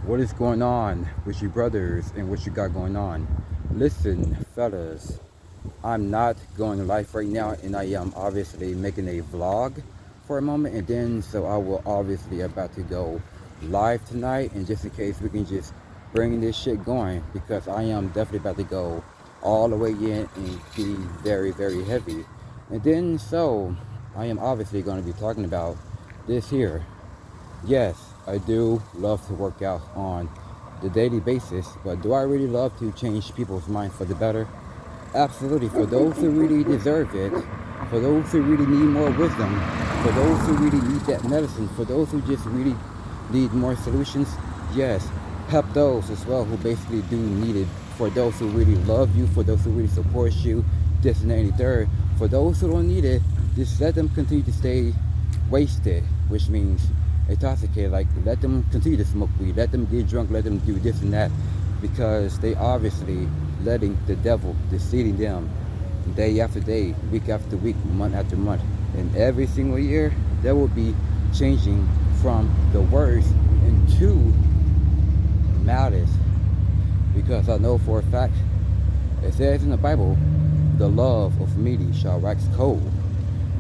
What is going on with you brothers and what you got going on? Listen, fellas, I'm not going live right now, and I am obviously making a vlog for a moment, and then so I will obviously about to go live tonight, and just in case we can just bring this shit going, because I am definitely about to go all the way in and be very, very heavy. And then so I am obviously going to be talking about this here. Yes, I do love to work out on the daily basis, but do I really love to change people's minds for the better? Absolutely. For those who really deserve it, for those who really need more wisdom, for those who really need that medicine, for those who just really need more solutions, yes, help those as well who basically do need it. For those who really love you, for those who really support you, this and that and the third. For those who don't need it, just let them continue to stay wasted, which means intoxicated. Like, let them continue to smoke weed, let them get drunk, let them do this and that, because they obviously letting the devil deceiving them day after day, week after week, month after month, and every single year they will be changing from the worst into malice. Because I know for a fact, it says in the Bible, the love of many shall wax cold,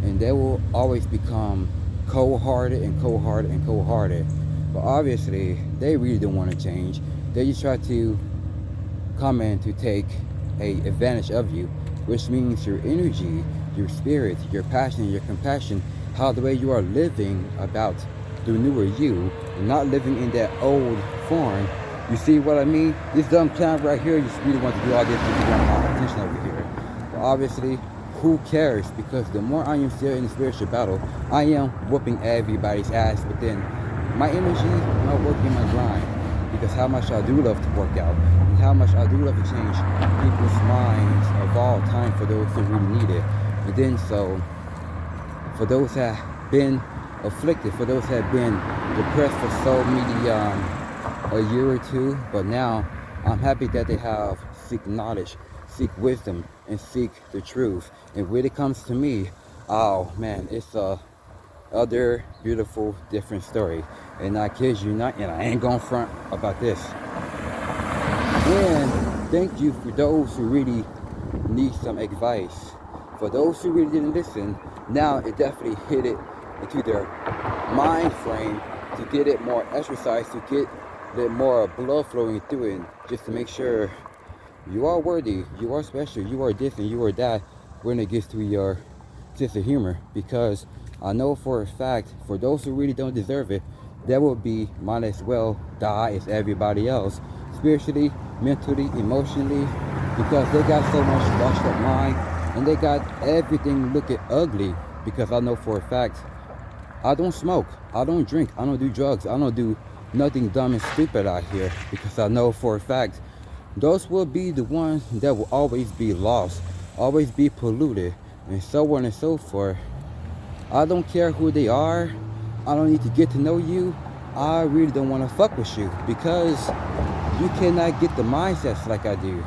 and they will always become cold-hearted and cold-hearted and cold-hearted. But obviously they really don't want to change. They just try to come in to take advantage of you, which means your energy, your spirit, your passion, your compassion, how the way you are living about the newer you, not living in that old form. You see what I mean? This dumb clown right here just really wants to do all this because you want my attention over here. But obviously, who cares? Because the more I am still in the spiritual battle, I am whooping everybody's ass within my energy, my work, and my grind. Because how much I do love to work out, and how much I do love to change people's minds of all time for those who really need it. And then so, for those that have been afflicted, for those that have been depressed for so many a year or two, but now I'm happy that they have seek knowledge, seek wisdom, and seek the truth. And when it comes to me, oh man, it's a other beautiful, different story. And I kid you not, and I ain't gonna front about this. And thank you for those who really need some advice. For those who really didn't listen, now it definitely hit it into their mind frame to get it more exercise, to get it more blood flowing through it, just to make sure you are worthy, you are special, you are this and you are that when it gets to your sense of humor. Because I know for a fact, for those who really don't deserve it, they will be might as well die as everybody else, spiritually, mentally, emotionally, because they got so much washed up mind and they got everything looking ugly. Because I know for a fact, I don't smoke, I don't drink, I don't do drugs, I don't do nothing dumb and stupid out here, because I know for a fact those will be the ones that will always be lost, always be polluted, and so on and so forth. I don't care who they are. I don't need to get to know you. I really don't want to fuck with you, because you cannot get the mindsets like I do.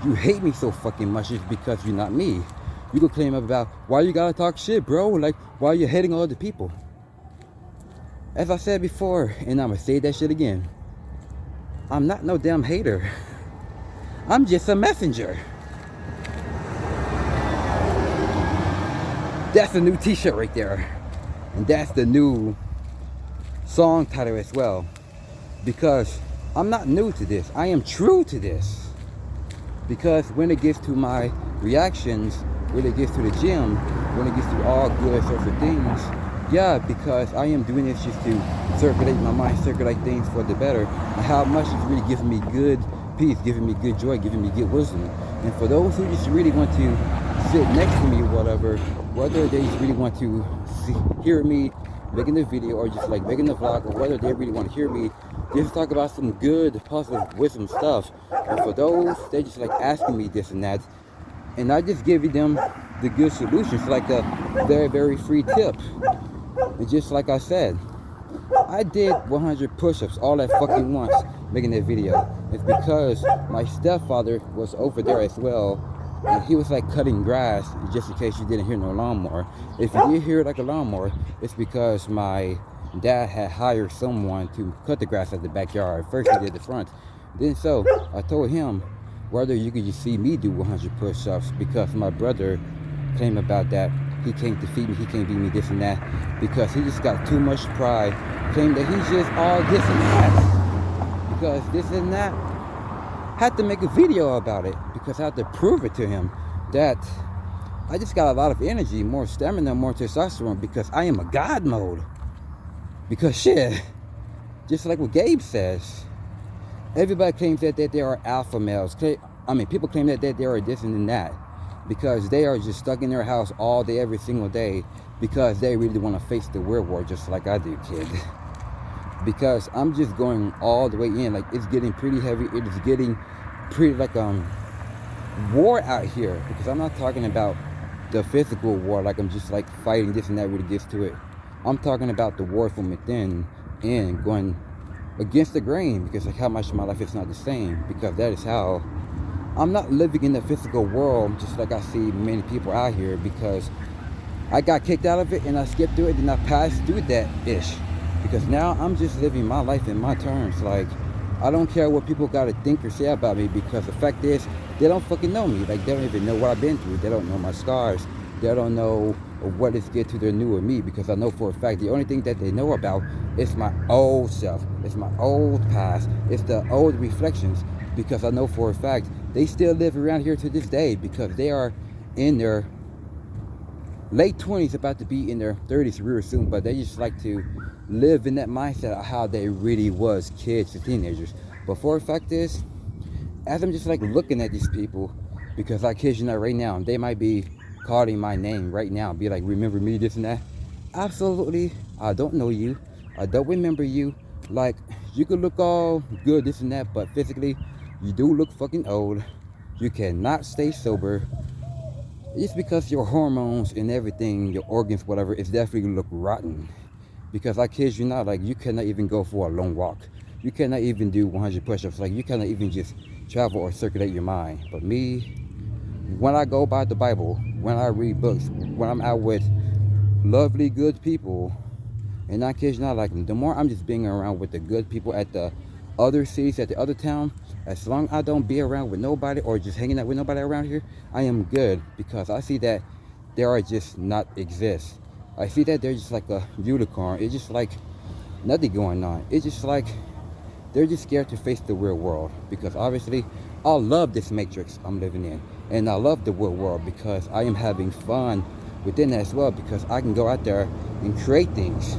You hate me so fucking much just because you're not me. You can claim about why you gotta talk shit, bro. Like, why you hating on other people? As I said before, and I'ma say that shit again, I'm not no damn hater. I'm just a messenger. That's a new t-shirt right there. And that's the new song title as well. Because I'm not new to this. I am true to this. Because when it gets to my reactions, when it gets to the gym, when it gets to all good sorts of things, yeah, because I am doing this just to circulate my mind, circulate things for the better. And how much it's really giving me good peace, giving me good joy, giving me good wisdom. And for those who just really want to sit next to me or whatever, whether they just really want to hear me making the video or just like making the vlog, or whether they really want to hear me just talk about some good, positive wisdom stuff. And for those, they just like asking me this and that, and I just give them the good solutions, like a very, very free tip. And just like I said, I did 100 push-ups all at fucking once making that video. It's because my stepfather was over there as well, and he was like cutting grass, just in case you didn't hear no lawnmower. If you did hear it like a lawnmower, it's because my Dad had hired someone to cut the grass at the backyard. First he did the front. Then so I told him, whether you could just see me do 100 push-ups, because my brother claimed about that. He can't defeat me, he can't beat me, this and that, because he just got too much pride, claimed that he's just all this and that, because this and that. Had to make a video about it, because I had to prove it to him that I just got a lot of energy, more stamina, more testosterone, because I am a God mode. Because shit, just like what Gabe says, everybody claims that they are alpha males. People claim that they are this and that, because they are just stuck in their house all day, every single day, because they really want to face the real world, just like I do, kid. Because I'm just going all the way in. Like, it's getting pretty heavy. It is getting pretty like war out here, because I'm not talking about the physical war, like I'm just like fighting this and that really gets to it. I'm talking about the war from within and going against the grain, because like how much of my life is not the same, because that is how I'm not living in the physical world, just like I see many people out here, because I got kicked out of it and I skipped through it and I passed through that ish, because now I'm just living my life in my terms. Like, I don't care what people got to think or say about me, because the fact is, they don't fucking know me. Like, they don't even know what I've been through. They don't know my scars. They don't know what it's get to their newer me, because I know for a fact the only thing that they know about is my old self. It's my old past. It's the old reflections, because I know for a fact they still live around here to this day, because they are in their late 20s, about to be in their 30s real soon, but they just like to live in that mindset of how they really was kids and teenagers. But for a fact is, as I'm just like looking at these people, because I kid you not, right now they might be calling my name right now, be like, remember me, this and that. Absolutely, I don't know you, I don't remember you. Like, you could look all good, this and that, but physically you do look fucking old. You cannot stay sober. It's because your hormones and everything, your organs, whatever, it's definitely look rotten. Because I kid you not, like, you cannot even go for a long walk. You cannot even do 100 push-ups. Like, you cannot even just travel or circulate your mind. But me, when I go by the Bible, when I read books, when I'm out with lovely, good people, and I kid you not, like, the more I'm just being around with the good people at the other cities, at the other town, as long as I don't be around with nobody or just hanging out with nobody around here, I am good, because I see that there are just not exist. I see that they're just like a unicorn. It's just like nothing going on. It's just like they're just scared to face the real world, because obviously I love this matrix I'm living in, and I love the real world, because I am having fun within that as well, because I can go out there and create things.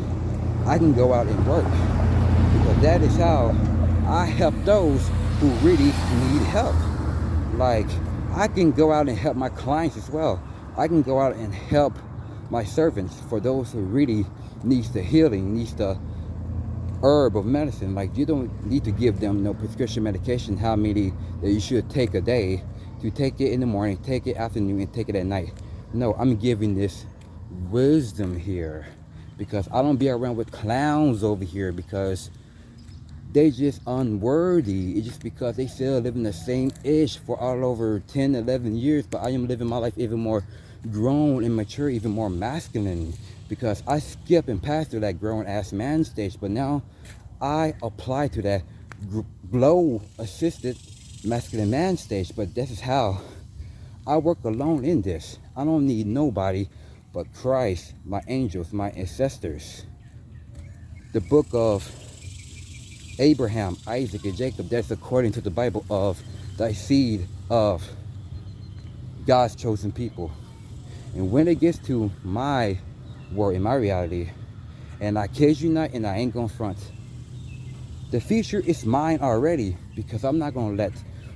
I can go out and work, because that is how I help those who really need help. Like, I can go out and help my clients as well. I can go out and help my servants, for those who really needs the healing, needs the herb of medicine. Like, you don't need to give them no prescription medication, how many that you should take a day, to take it in the morning, take it afternoon, and take it at night. No, I'm giving this wisdom here, because I don't be around with clowns over here, because they just unworthy. It's just because they still living the same ish for all over 10, 11 years, but I am living my life even more grown and mature, even more masculine, because I skip and pass through that grown ass man stage, but now I apply to that glow assisted masculine man stage. But this is how I work alone in this. I don't need nobody but Christ, my angels, my ancestors. The book of Abraham, Isaac, and Jacob, that's according to the Bible, of thy seed of God's chosen people. And when it gets to my world, in my reality, and I kid you not, and I ain't gonna front, the future is mine already, because I'm not gonna let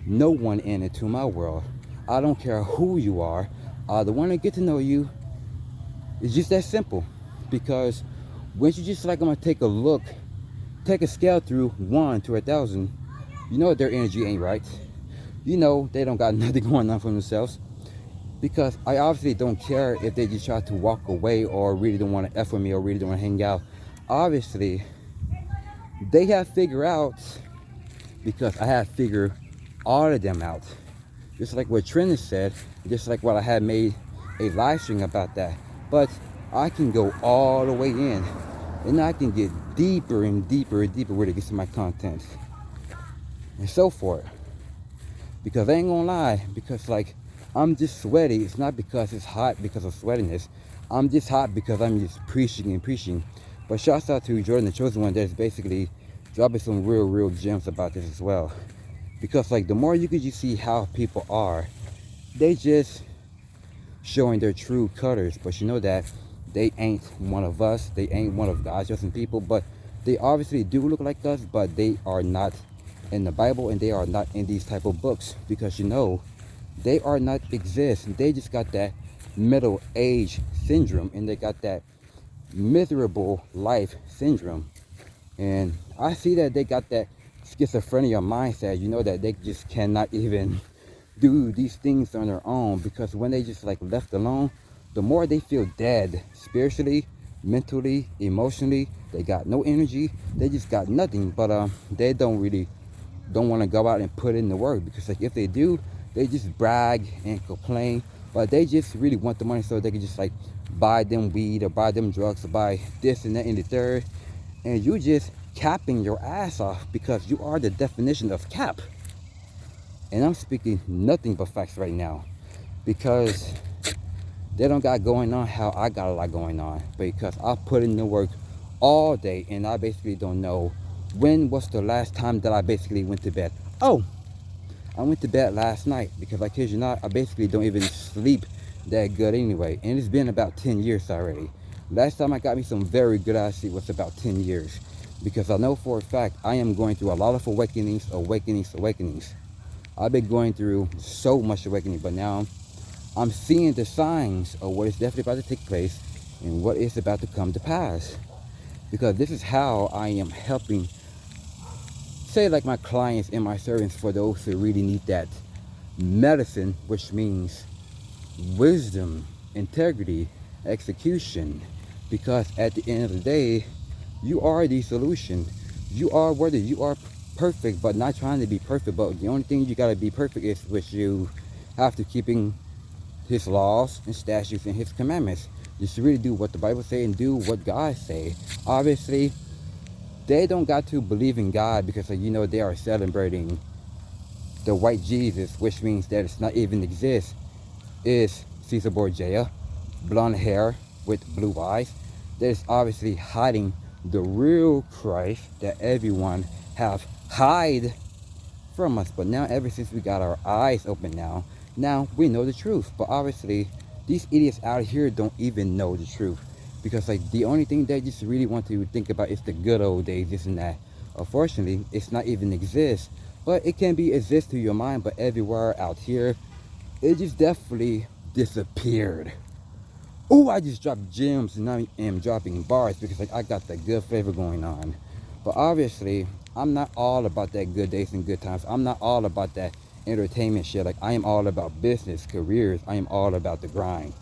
no one in into my world. I don't care who you are. I don't want to get to know you. It's just that simple. Because once you just like, I'm gonna take a look, take a scale through 1 to 1,000, you know their energy ain't right. You know they don't got nothing going on for themselves. Because I obviously don't care if they just try to walk away, or really don't want to F with me, or really don't want to hang out. Obviously, they have figured out, because I have figured all of them out. Just like what Trina said, just like what I had made a live stream about that. But I can go all the way in And I can get deeper and deeper and deeper where it gets to my content. And so forth. Because I ain't gonna lie, because like I'm just sweaty. It's not because it's hot because of sweatiness. I'm just hot because I'm just preaching and preaching. But shouts out to Jordan the Chosen One that's basically dropping some real gems about this as well. Because like the more you can just see how people are, they just showing their true colors. But you know that they ain't one of us. They ain't one of God's chosen people. But they obviously do look like us, but they are not in the Bible and they are not in these type of books. Because you know, they are not exist. They just got that middle age syndrome and they got that miserable life syndrome. And I see that they got that schizophrenia mindset, you know, that they just cannot even do these things on their own, because when they just like left alone, the more they feel dead spiritually, mentally, emotionally. They got no energy, they just got nothing. But they don't want to go out and put in the work, because like if they do, they just brag and complain. But they just really want the money so they can just like buy them weed or buy them drugs or buy this and that and the third. And you just capping your ass off, because you are the definition of cap. And I'm speaking nothing but facts right now, because they don't got going on how I got a lot going on, because I put in the work all day and I basically don't know when was the last time that I basically went to bed. Oh, I went to bed last night, because I kid you not, I basically don't even sleep that good anyway. And it's been about 10 years already. Last time I got me some very good ass sleep was about 10 years. Because I know for a fact I am going through a lot of awakenings. I've been going through so much awakening, but now I'm seeing the signs of what is definitely about to take place and what is about to come to pass. Because this is how I am helping, say like my clients and my servants, for those who really need that medicine, which means wisdom, integrity, execution. Because at the end of the day, you are the solution. You are worthy. You are perfect, but not trying to be perfect. But the only thing you gotta be perfect is which you have to keeping his laws and statutes and his commandments. Just really do what the Bible say and do what God say. Obviously, they don't got to believe in God, because you know they are celebrating the white Jesus, which means that it's not even exist. Is Caesar Borgia, blonde hair with blue eyes, that is obviously hiding the real Christ that everyone have hide from us. But now, ever since we got our eyes open, now we know the truth. But obviously these idiots out here don't even know the truth, because like the only thing they just really want to think about is the good old days, this and that. Unfortunately, it's not even exist. But it can be exist to your mind, but everywhere out here it just definitely disappeared. Oh, I just dropped gems and I am dropping bars, because like I got the good flavor going on. But obviously I'm not all about that good days and good times. I'm not all about that entertainment shit. Like I am all about business, careers. I am all about the grind.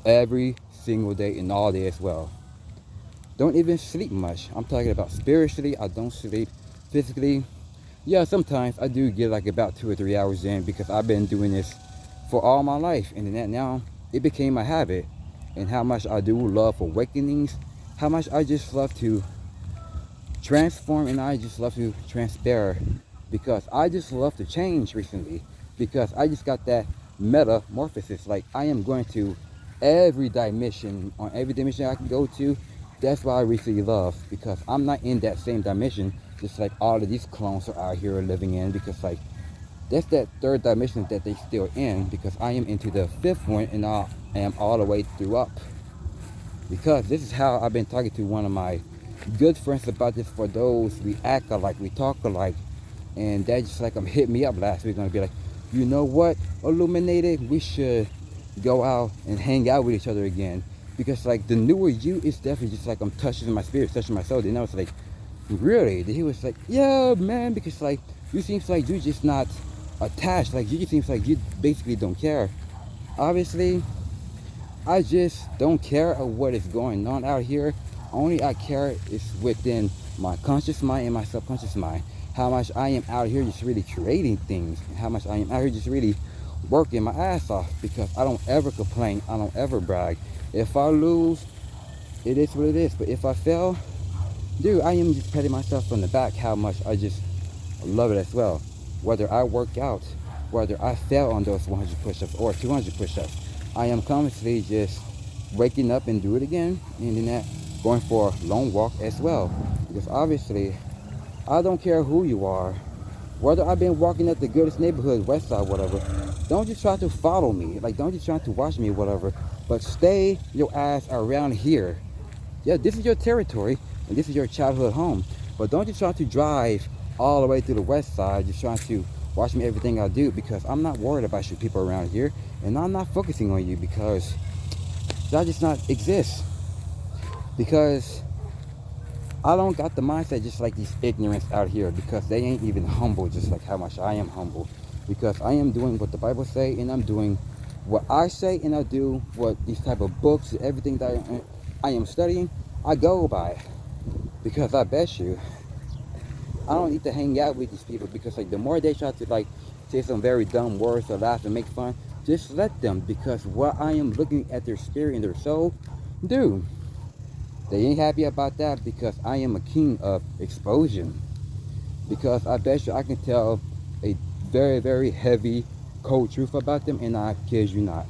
Every single day and all day as well. Don't even sleep much. I'm talking about spiritually, I don't sleep. Physically, yeah, sometimes I do get like about 2 or 3 hours in, because I've been doing this for all my life. And then now it became a habit. And how much I do love awakenings, how much I just love to transform, and I just love to transpair, because I just love to change recently, because I just got that metamorphosis. Like I am going to every dimension, on every dimension I can go to. That's why I recently love, because I'm not in that same dimension just like all of these clones are out here living in, because like that's that third dimension that they still in, because I am into the fifth one and I am all the way through up. Because this is how I've been talking to one of my good friends about this. For those, we act alike, we talk alike, and that just like hit me up last week, gonna be like, you know what, Illuminated, we should go out and hang out with each other again, because like the newer you is definitely just like I'm touching my spirit, touching my soul. And I was like, really? He was like, yeah man, because like you seems like you just not attached, like you just seems like you basically don't care. Obviously I just don't care of what is going on out here. Only I care is within my conscious mind and my subconscious mind. How much I am out here just really creating things, and how much I am out here just really working my ass off, because I don't ever complain, I don't ever brag. If I lose, it is what it is. But if I fail, dude, I am just patting myself on the back how much I just love it as well. Whether I work out, whether I fail on those 100 push-ups or 200 push-ups, I am constantly just waking up and do it again, and then that going for a long walk as well. Because obviously, I don't care who you are, whether I've been walking at the goodest neighborhood, west side, whatever. Don't just try to follow me, like don't just try to watch me, whatever. But stay your ass around here. Yeah, this is your territory, and this is your childhood home. But don't just try to drive all the way to the west side, just trying to watch me everything I do, because I'm not worried about you people around here, and I'm not focusing on you because that just not exist. Because I don't got the mindset just like these ignorants out here, because they ain't even humble just like how much I am humble. Because I am doing what the Bible say, and I'm doing what I say, and I do what these type of books, everything that I am studying, I go by. Because I bet you, I don't need to hang out with these people, because like the more they try to like say some very dumb words or laugh and make fun, just let them. Because what I am looking at their spirit and their soul, dude, they ain't happy about that, because I am a king of explosion. Because I bet you I can tell a very, very heavy, cold truth about them, and I kid you not.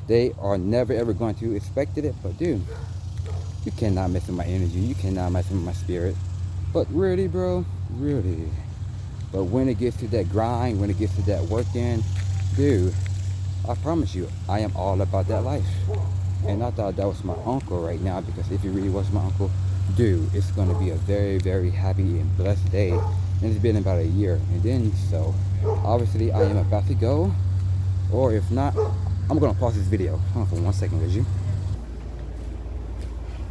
They are never ever going to expect it, but dude, you cannot mess with my energy. You cannot mess with my spirit. But really, bro, really. But when it gets to that grind, when it gets to that working, dude, I promise you, I am all about that life. And I thought that was my uncle right now, because if he really was my uncle, dude, it's going to be a very, very happy and blessed day. And it's been about a year. And then, so, obviously, I am about to go. Or if not, I'm going to pause this video. Hold on for 1 second, would you?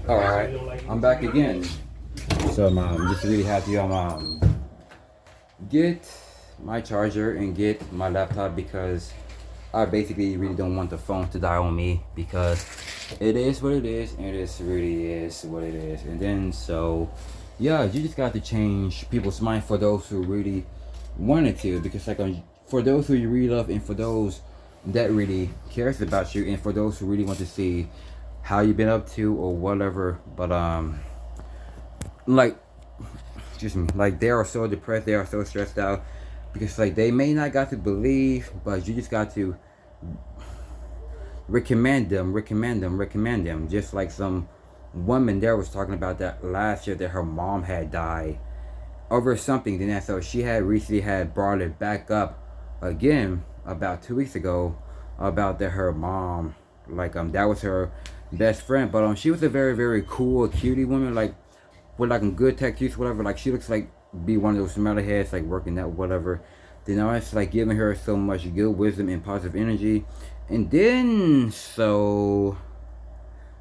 Alright, I'm back again. So I'm just really happy I'm get my charger and get my laptop, because I basically really don't want the phone to die on me, because it is what it is, and it really is what it is. And then so yeah, you just got to change people's mind for those who really wanted to, because like for those who you really love, and for those that really cares about you, and for those who really want to see how you've been up to or whatever. But like, excuse me, like they are so depressed, they are so stressed out, because like they may not got to believe, but you just got to recommend them, just like some woman there was talking about that last year, that her mom had died over something. Then so she had recently had brought it back up again about 2 weeks ago, about that her mom, like that was her best friend, but she was a very, very cool cutie woman, like with like a good tattoos, whatever. Like she looks like be one of those metalheads, like working out, whatever. Then I was like giving her so much good wisdom and positive energy, and then so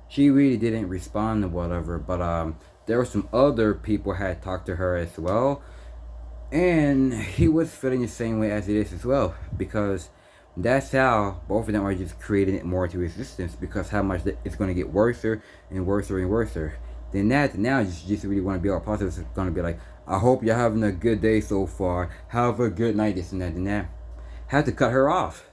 she really didn't respond to whatever. But there were some other people had talked to her as well, and he was feeling the same way as it is as well, because that's how both of them are just creating it more to existence, because how much it's going to get worse and worse and worse. Then that now you just really want to be all positive. It's going to be like, I hope you're having a good day so far, have a good night, this and that. And that had to cut her off.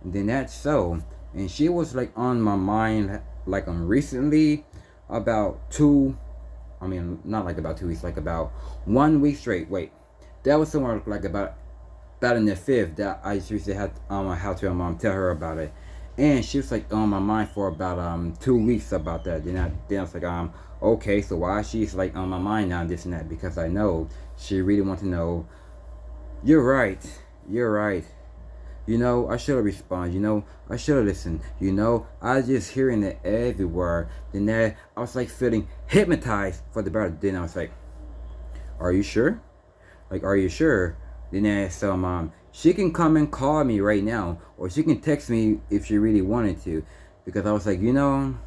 And then that's so, and she was like on my mind like recently, about not like about 2 weeks, like about 1 week straight. Wait, that was somewhere like about in the 5th that I seriously had how to tell her about it. And she was like on my mind for about 2 weeks about that. Then I was like, okay, so why she's like on my mind now, this and that, because I know she really wants to know. You're right. You know, I should have responded. You know, I should have listened. You know, I was just hearing it everywhere. Then that I was like feeling hypnotized for the better. Then I was like, are you sure? Like, are you sure? Then so she can come and call me right now, or she can text me if she really wanted to, because I was like, you know,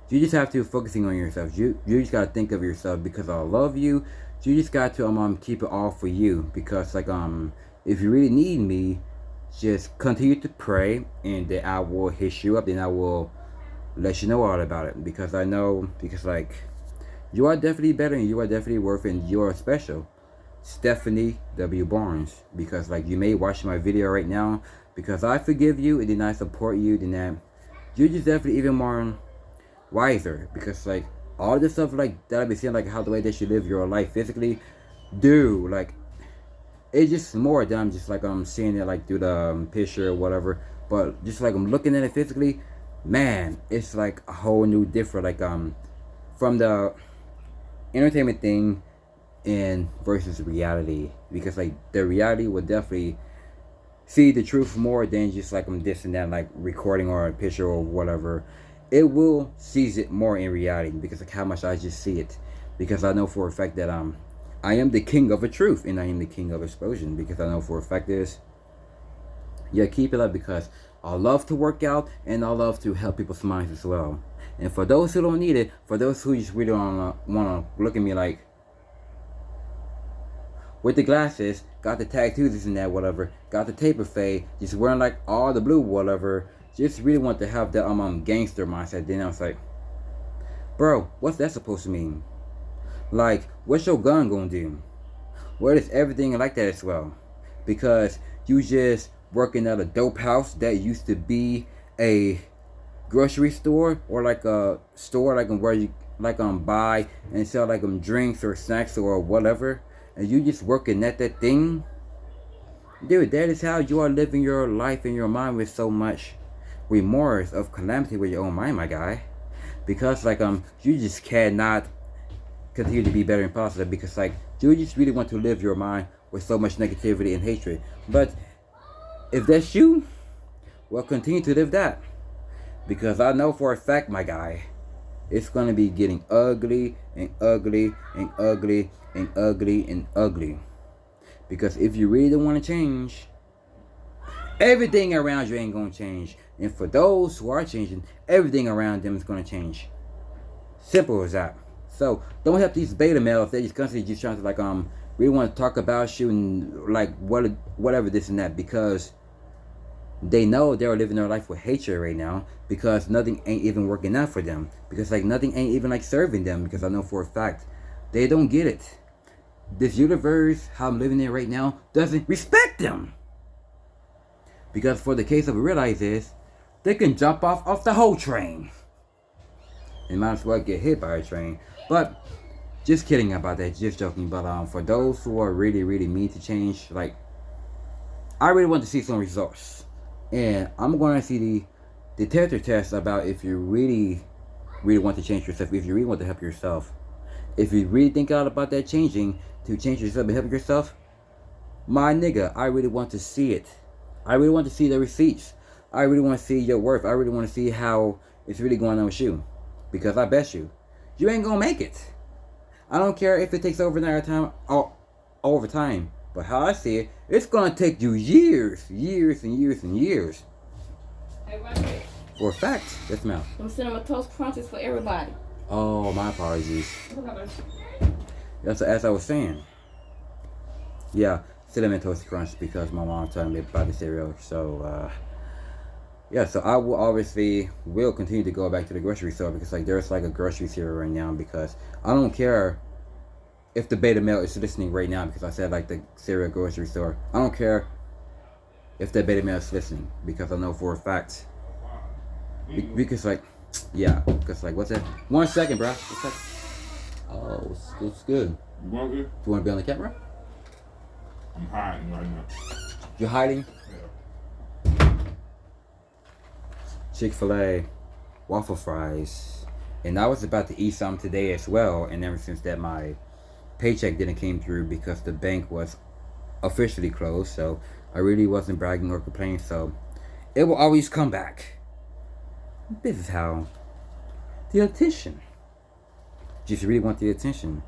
you just have to focusing on yourself. You just gotta think of yourself, because I love you. You just got to keep it all for you, because like if you really need me, just continue to pray, and then I will hit you up, and I will let you know all about it, because I know, because like you are definitely better, and you are definitely worth it, and you are special. Stephanie W. Barnes, because like you may watch my video right now, because I forgive you, and then I support you, then that you just definitely even more wiser, because like all the stuff like that I be seeing, like how the way that you live your life physically, dude, like it's just more than I'm just like I'm seeing it like through the picture or whatever, but just like I'm looking at it physically, man, it's like a whole new different, like from the entertainment thing and versus reality, because like the reality will definitely see the truth more than just like I'm this and that, like recording or a picture or whatever. It will seize it more in reality, because like how much I just see it, because I know for a fact that I am the king of a truth and I am the king of explosion, because I know for a fact is, yeah, keep it up, because I love to work out and I love to help people's minds as well. And for those who don't need it, for those who just really want to look at me like with the glasses, got the tattoos and that whatever, got the taper fade, just wearing like all the blue whatever, just really want to have that gangster mindset. Then I was like, bro, what's that supposed to mean? Like, what's your gun gonna do? What is everything like that as well? Because you just working at a dope house that used to be a grocery store, or like a store like where you like buy and sell like drinks or snacks or whatever, and you just working at that thing, dude. That is how you are living your life in your mind, with so much remorse of calamity with your own mind, my guy. Because like you just cannot continue to be better and positive, because like you just really want to live your mind with so much negativity and hatred. But if that's you, well, continue to live that, because I know for a fact, my guy, it's going to be getting ugly and ugly and ugly and ugly and ugly. Because if you really don't want to change, everything around you ain't going to change. And for those who are changing, everything around them is going to change. Simple as that. So don't have these beta males that just constantly just trying to like really want to talk about you and like whatever this and that, because they know they're living their life with hatred right now, because nothing ain't even working out for them, because like nothing ain't even like serving them, because I know for a fact they don't get it. This universe, how I'm living in right now, doesn't respect them. Because for the case of realize is, they can jump off the whole train and might as well get hit by a train. But just kidding about that, just joking. But for those who are really mean to change, like I really want to see some results, and I'm going to see the detector test about if you really want to change yourself, if you really want to help yourself, if you really think out about that changing to change yourself and help yourself. My nigga, I really want to see it. I really want to see the receipts. I really want to see your worth. I really want to see how it's really going on with you, because I bet you ain't gonna make it. I don't care if it takes overnight time or over time, but how I see it, it's gonna take you years and years and years. Hey, Roger. For a fact. Yes, ma'am. I'm sending my toast crunches for everybody. Oh, my apologies. That's as I was saying. Yeah, cinnamon toast crunch, because my mom told me about the cereal. So yeah, so I will continue to go back to the grocery store, because like there's like a grocery store right now, because I don't care if the beta male is listening right now, because I said like the cereal grocery store. I don't care if the beta male is listening, because I know for a fact. Because like, yeah, because like, what's that? 1 second, bro. What's that? Oh, it's good. You want it? Do you want to be on the camera? I'm hiding right now. You're hiding? Yeah. Chick-fil-A, waffle fries. And I was about to eat some today as well, and ever since that my paycheck didn't came through, because the bank was officially closed, so I really wasn't bragging or complaining, so it will always come back. This is how the attention. Just really want the attention.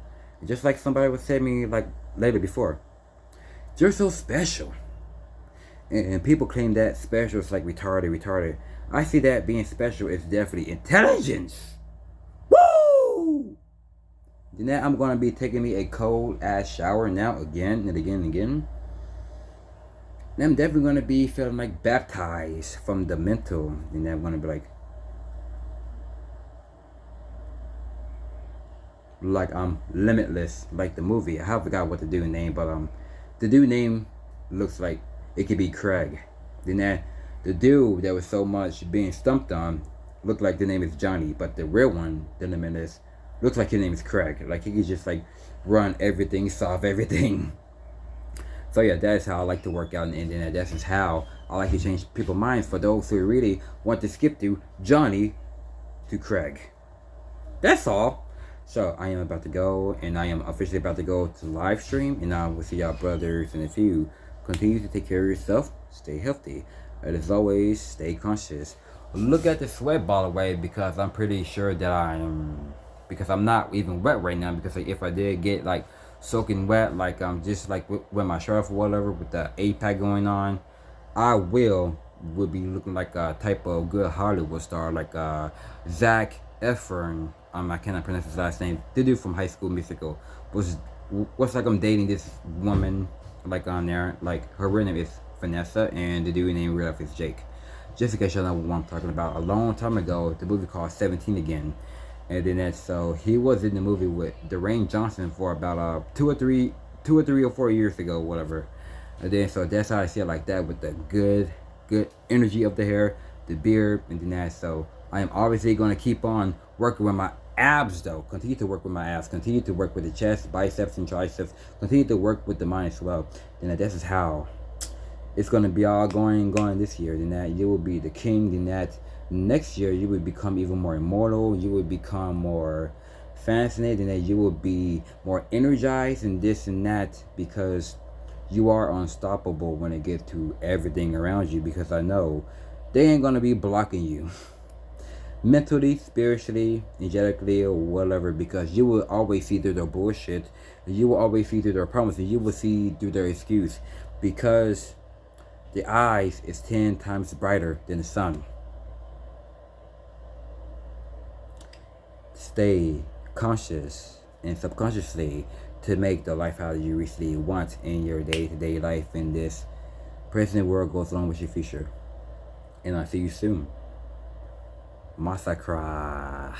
Just like somebody would say me like later before. You're so special. And people claim that special is like retarded. I see that being special is definitely intelligence. Woo! Then that I'm gonna be taking me a cold ass shower now again and again and again. And I'm definitely gonna be feeling like baptized from the mental. And then I'm gonna be like I'm limitless, like the movie. I forgot what the dude name, but the dude name looks like it could be Craig. Then that the dude that was so much being stumped on look like the name is Johnny, but the real one, the limitless, looks like his name is Craig. Like he could just like run everything, solve everything. So yeah, that's how I like to work out on the internet. That's just how I like to change people's minds for those who really want to skip through Johnny to Craig. That's all. So I am about to go, and I am officially about to go to live stream, and I will see y'all brothers in a few. Continue to take care of yourself, stay healthy, and as always, stay conscious. Look at the sweat, by the way, because I'm pretty sure that because I'm not even wet right now, because like, if I did get like soaking wet, like just like with my shirt off or whatever, with the 8-pack going on, I would be looking like a type of good Hollywood star, like Zac Efron. I cannot pronounce his last name. The dude from High School Musical was like I'm dating this woman like on there. Like her real name is Vanessa, and the dude name real life is Jake. Just in case y'all know what I'm talking about. A long time ago, the movie called 17 Again, and then so he was in the movie with Dwayne Johnson for about 2 or 4 years ago, whatever. And then so that's how I see it like that, with the good energy of the hair, the beard, and then that. So I am obviously going to keep on working with my abs though. Continue to work with my abs. Continue to work with the chest, biceps, and triceps. Continue to work with the mind as well. Then this is how it's going to be all going this year. Then that you will be the king. Then that next year you will become even more immortal. You will become more fascinated, and that you will be more energized and this and that, because you are unstoppable when it gets to everything around you, because I know they ain't gonna be blocking you mentally, spiritually, energetically, or whatever, because you will always see through their bullshit, you will always see through their promises, you will see through their excuse, because the eyes is 10 times brighter than the sun. Stay conscious and subconsciously to make the life out you really want in your day-to-day life, in this present world goes along with your future. And I'll see you soon. Massacre.